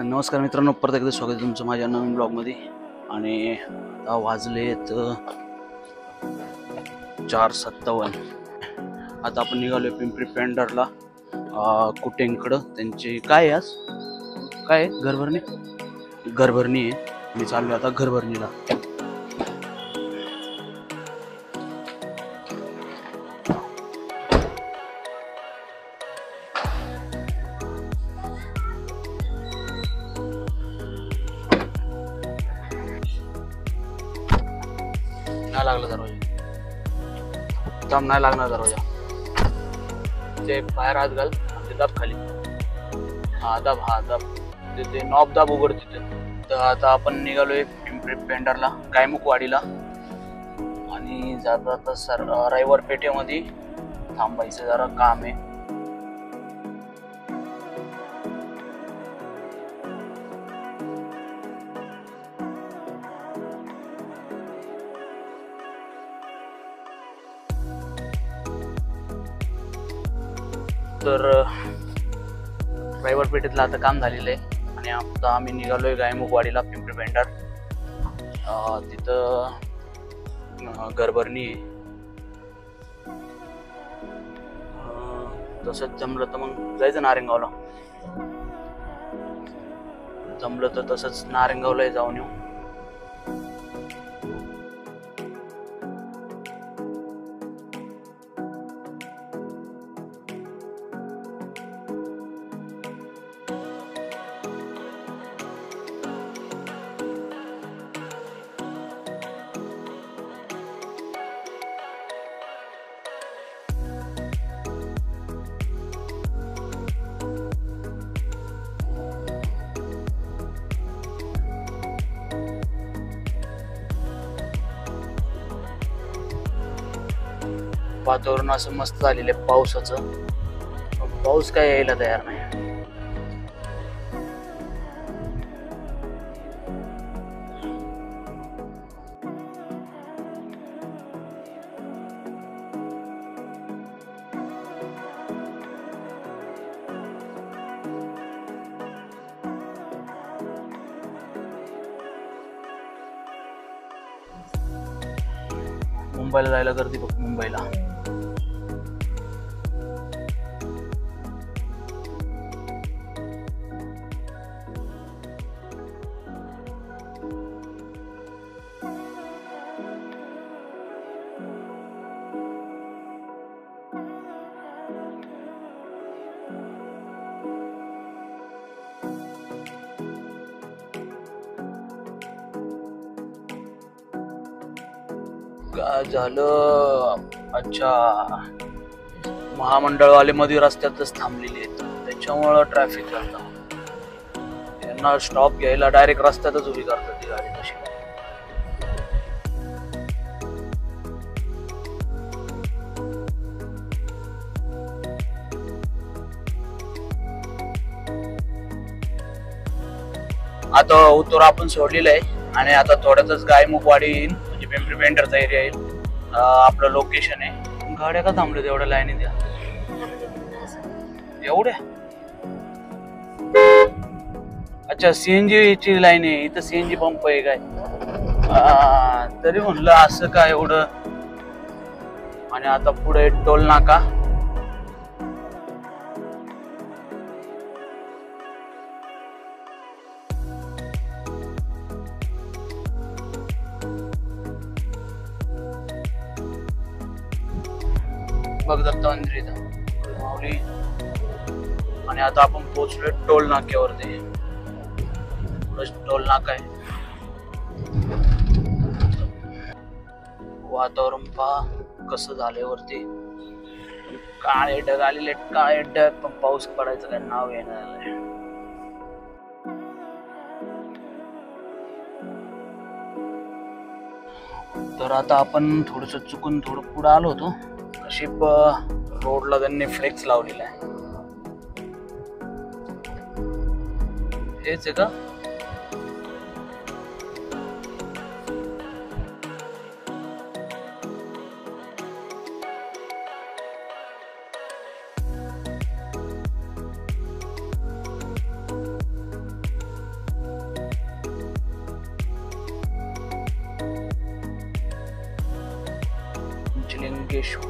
नमस्कार मित्रांनो, परत एकदा स्वागत आहे तुमचं माझ्या नवीन ब्लॉगमध्ये. आणि आता वाजलेत 4:57. आता आपण निघालोय पिंपरी पेंढारला, कुटेंकडं. त्यांची काय आज काय घरभरणी आहे. मी चाललोय आता घरभरणीला. नाही लागला दरवाजा, दम नाही लागणार दरवाजा. ते बाहेर हात घाल, ते दाब खाली. हा दाब ते नॉब दाब उघड तिथे. तर आता आपण निघालोय पिंपरी पेंढारला, गायमुखवाडीला. आणि जाता सर रविवार पेठेमध्ये थांबायचं, जरा काम आहे. तर रविवार पेठेतलं आता काम झालेलं आहे. आणि आता आम्ही निघालोय गायमुखवाडीला, पिंपरी पेंढार. तिथं घरभरणी आहे. तसंच जमलं तर मग जायचं नारायणगावला. जमलं तर तसंच नारायणगावला जाऊन येऊ. वातावरण असं मस्त झालेलं आहे पावसाचं. पाऊस काय यायला तयार नाही. मुंबईला जायला गर्दी बघ, मुंबईला. काय झालं? अच्छा, महामंडळवाले मध्ये रस्त्यातच थांबलेले आहेत, त्याच्यामुळं ट्रॅफिक झालं. त्यांना स्टॉप घ्यायला डायरेक्ट रस्त्यातच उभी करतात ती गाडी. तशी आता उत्तर आपण सोडलेलं आहे. आणि आता थोड्यातच गायमुखवाडी येईल, म्हणजे पिंपरी पेंढारचा एरिया येईल. आपलं लोकेशन आहे. गाड्या का थांबल्या तेवढ्या लाईनी द्या एवढ्या? अच्छा, सीएनजी ची लाईन आहे इथं. सीएनजी पंप आहे काय? तरी म्हणलं असं काय एवढं. आणि आता पुढे टोल नाका. बघ दत्ता मंदिर माऊली. आणि आता आपण पोहोचलोय टोल नाक्यावरती. टोल नाका आहे. वातावरण पहा कसं झालंय वरती. काळे ढग आलेले, काळे ढग. पण पाऊस पडायचं काय नाव येणार. तर आता आपण थोडस चुकून थोडं पुढे आलो होतो. नशीब रोडला त्यांनी फ्लेक्स लावलेला आहे. हेच आहे का? ज्योतिर्लिंगेश्वर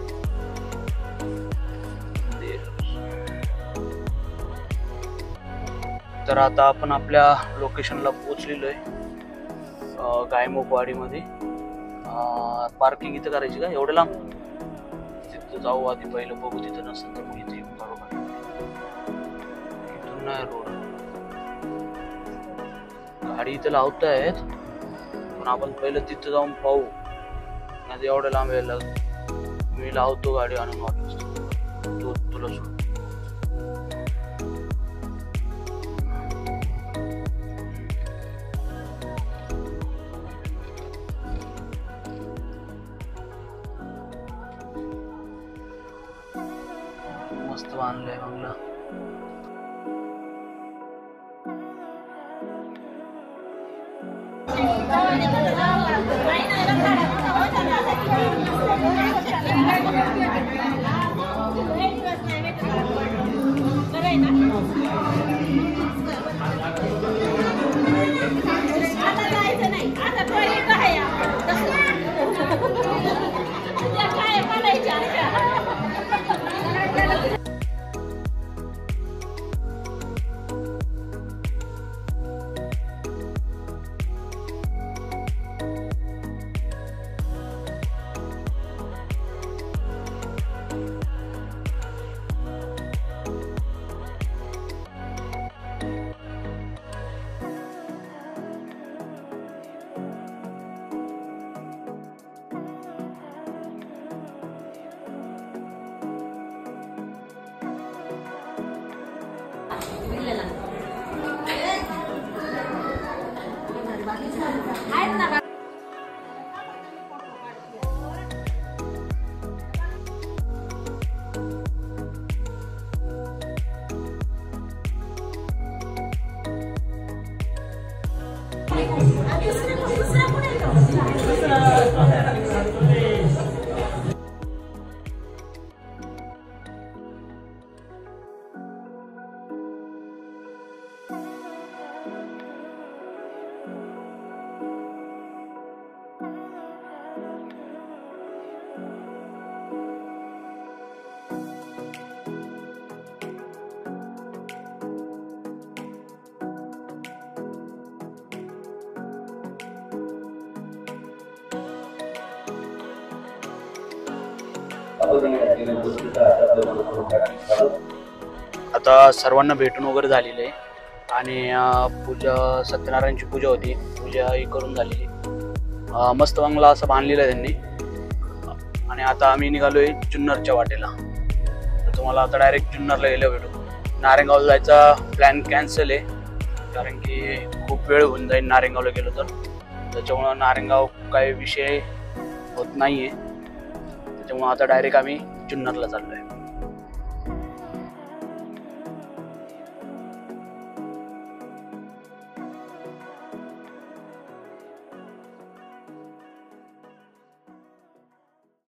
मंदिर. तर आता आपण आपल्या लोकेशनला पोहोचलेलो आहे, गायमुखवाडीमध्ये. पार्किंग इथं करायची का एवढं लांब? तिथं जाऊ आधी, पहिलं बघू, तिथं नसेल तर मग इथे येऊन बरोबर. इथून नाही रोड, गाडी इथं लावतायत, पण आपण पहिलं तिथं जाऊन पाहू. नाही एवढं लांब यायला मी लावतो गाडी आणून वाटत तुला सोड. मस्त बांधलंय बंगला. आता सर्वांना भेटून वगैरे झालेले आहे आणि पूजा, सत्यनारायणची पूजा होती, पूजा ही करून झालेली. मस्त बंगला असं बांधलेला आहे त्यांनी. आणि आता आम्ही निघालोय जुन्नरच्या वाटेला. तर तुम्हाला आता डायरेक्ट जुन्नरला गेलो भेटू. नारायणगावला जायचा प्लॅन कॅन्सल आहे, कारण की खूप वेळ होऊन जाईल नारायणगावला गेलो तर. त्याच्यामुळं नारायणगाव काही विषय होत नाही आहे, त्याच्यामुळं आता डायरेक्ट आम्ही जुन्नरला चाललो आहे.